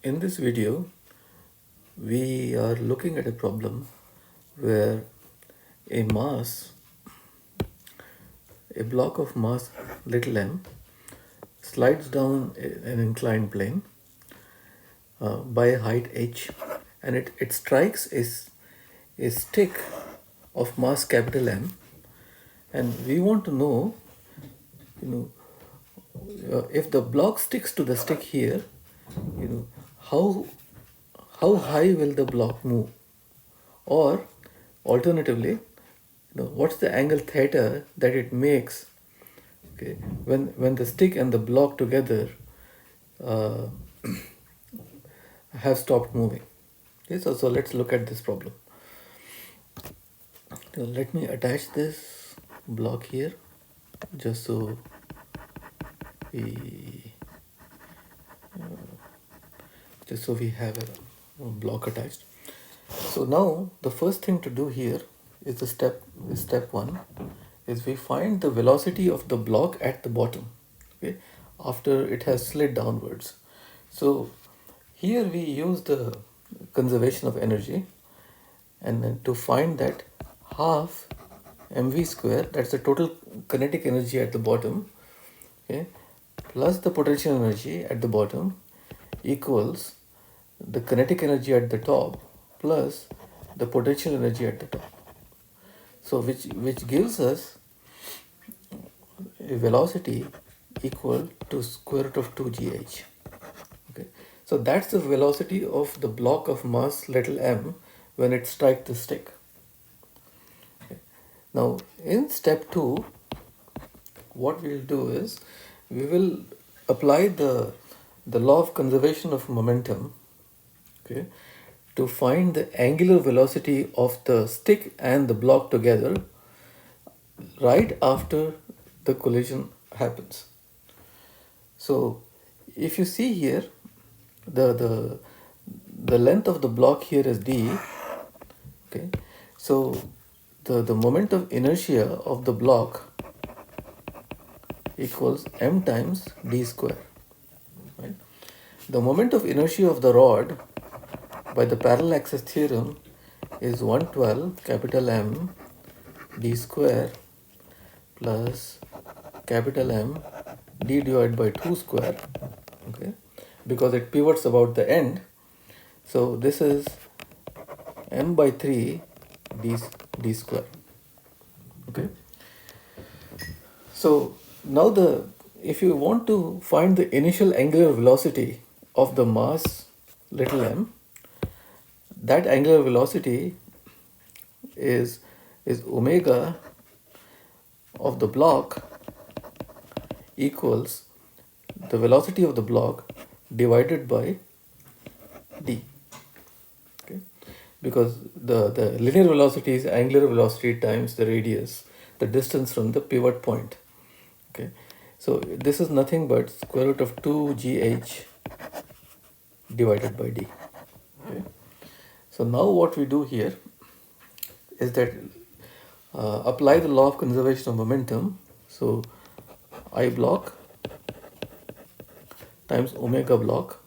In this video, we are looking at a problem where a mass, a block of mass little m, slides down an inclined plane by a height h, and it strikes a stick of mass capital M, and we want to know, you if the block sticks to the stick here, you know, how how high will the block move, or alternatively, what's the angle theta that it makes, okay, when the stick and the block together uh, have stopped moving. Okay, so let's look at this problem. So let me attach this block here just so we we have a block attached. So now the first thing to do here is step one is we find the velocity of the block at the bottom, okay, after it has slid downwards. So here we use the conservation of energy, and then to find that, half mv square, that's the total kinetic energy at the bottom, okay, plus the potential energy at the bottom equals the kinetic energy at the top plus the potential energy at the top. So which gives us a velocity equal to square root of 2gh. Okay, so that's the velocity of the block of mass little m when it strikes the stick. Okay. Now in step 2, what we'll do is we will apply the law of conservation of momentum, okay, to find the angular velocity of the stick and the block together right after the collision happens. So if you see here, the length of the block here is d, okay, so the moment of inertia of the block equals m times d square, right? The moment of inertia of the rod by the parallel axis theorem is 112 capital M d square plus capital M d divided by 2 square, okay, because it pivots about the end. So this is m by 3 d square, okay. So now if you want to find the initial angular velocity of the mass little m, that angular velocity is omega of the block equals the velocity of the block divided by d, okay, because the linear velocity is angular velocity times the radius, the distance from the pivot point, okay. So this is nothing but square root of 2gh divided by d, okay. So now what we do here is that apply the law of conservation of momentum. So I block times omega block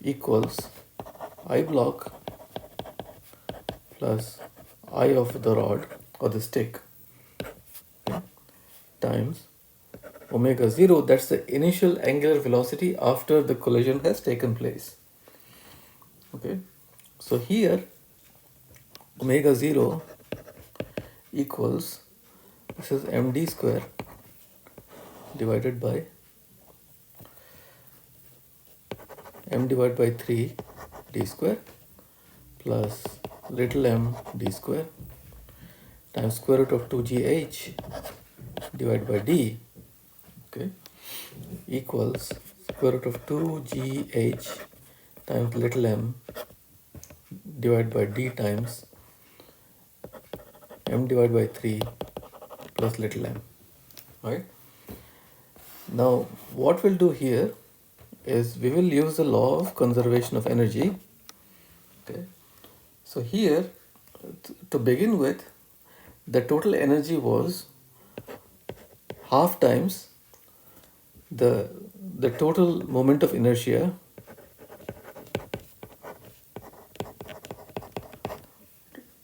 equals I block plus I of the rod or the stick, okay, times omega 0, that's the initial angular velocity after the collision has taken place, okay. So here omega 0 equals, this is md square divided by m divided by 3 d square plus little m d square times square root of 2gh divided by d, okay, equals square root of 2gh times little m divided by d times m divided by 3 plus little m, right? Now what we'll do here is we will use the law of conservation of energy, okay. So here, to begin with, the total energy was half times the the total moment of inertia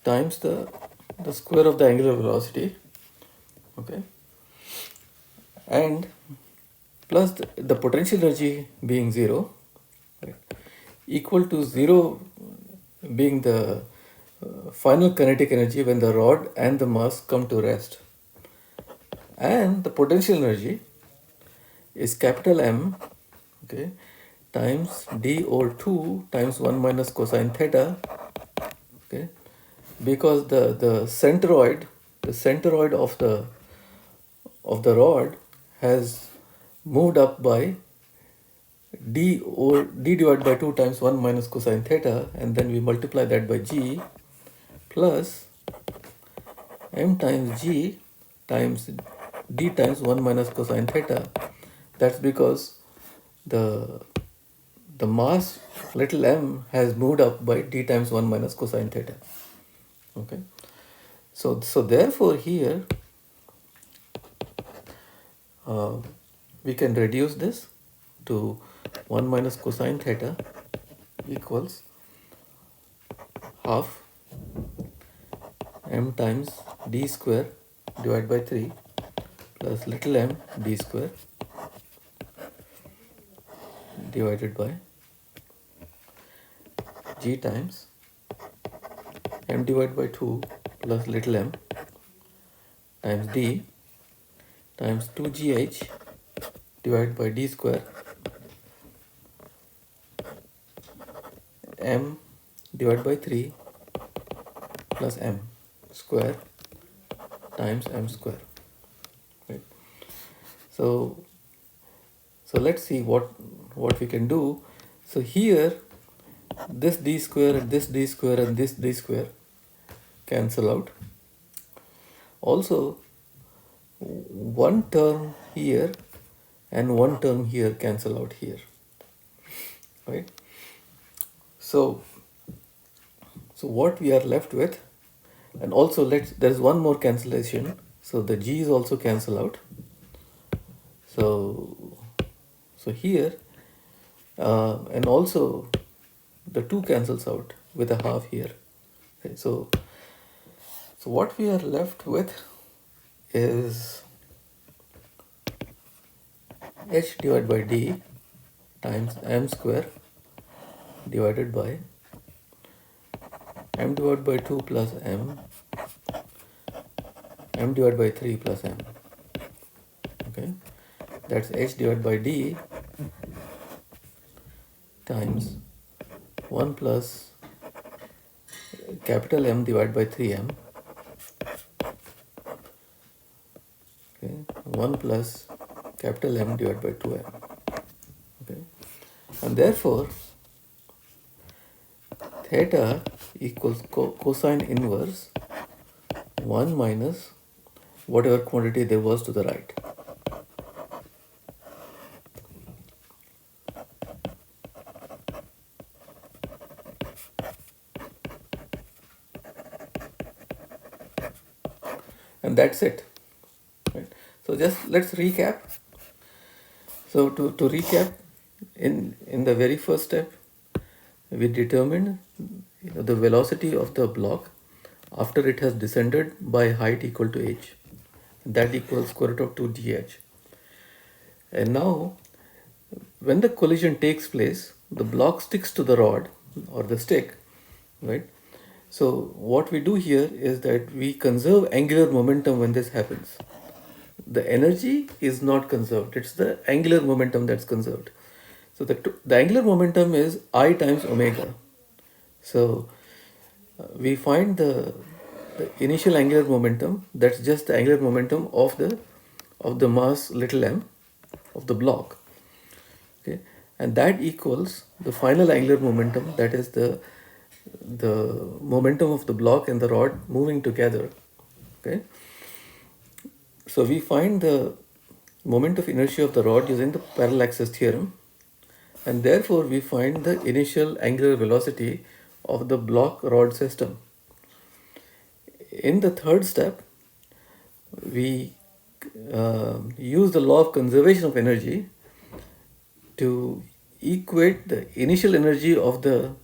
times the square of the angular velocity, okay, and plus the potential energy being zero, right, equal to zero being the final kinetic energy when the rod and the mass come to rest, and the potential energy is capital M, okay, times d over 2 times 1 minus cosine theta, okay, because the centroid of the rod has moved up by d divided by 2 times 1 minus cosine theta, and then we multiply that by g plus m times g times d times 1 minus cosine theta. That's because the the mass little m has moved up by d times 1 minus cosine theta, okay. So therefore here uh, we can reduce this to 1 minus cosine theta equals half m times d square divided by 3 plus little m d square divided by g times m divided by 2 plus little m times d times 2gh divided by d square m divided by 3 plus m square times m square, right. So let's see what we can do. So here this d square and this d square and this d square cancel out. Also one term here and one term here cancel out here, right. So what we are left with, and also there is one more cancellation, so the g's also cancel out. So here and also the 2 cancels out with a half here, okay. So what we are left with is h divided by d times m square divided by m divided by 2 plus m divided by 3 plus m, okay. That's h divided by d times 1 plus capital M divided by 3m, okay, 1 plus capital M divided by 2m, okay. And therefore theta equals cosine inverse 1 minus whatever quantity there was to the right. And that's it, right. So just let's recap. So to recap, in the very first step we determined the velocity of the block after it has descended by height equal to h, that equals square root of 2 dh. And now when the collision takes place, the block sticks to the rod or the stick, right. So what we do here is that we conserve angular momentum when this happens. The energy is not conserved, it's the angular momentum that's conserved. So the angular momentum is I times omega. So we find the initial angular momentum, that's just the angular momentum of the mass little m of the block, okay, and that equals the final angular momentum, that is the momentum of the block and the rod moving together, okay. So we find the moment of inertia of the rod using the parallel axis theorem, and therefore we find the initial angular velocity of the block rod system. In the third step, we use the law of conservation of energy to equate the initial energy of the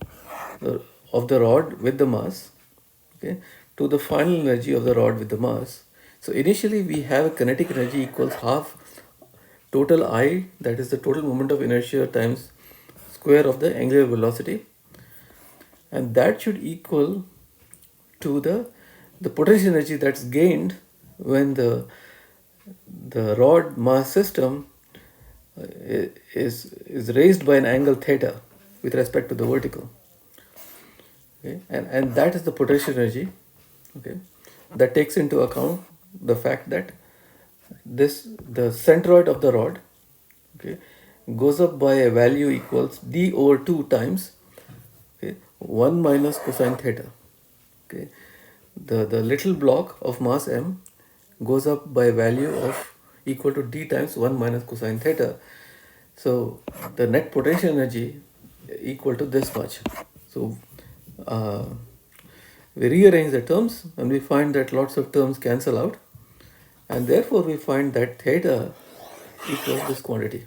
rod with the mass, okay, to the final energy of the rod with the mass. So initially we have kinetic energy equals half total I, that is the total moment of inertia times square of the angular velocity, and that should equal to the potential energy that's gained when the rod mass system is raised by an angle theta with respect to the vertical. Okay, and that is the potential energy. Okay, that takes into account the fact that the centroid of the rod, okay, goes up by a value equals d over 2 times, okay, 1 minus cosine theta. Okay, the little block of mass m goes up by a value of equal to d times 1 minus cosine theta. So the net potential energy equal to this much. So uh, we rearrange the terms and we find that lots of terms cancel out, and therefore we find that theta equals this quantity.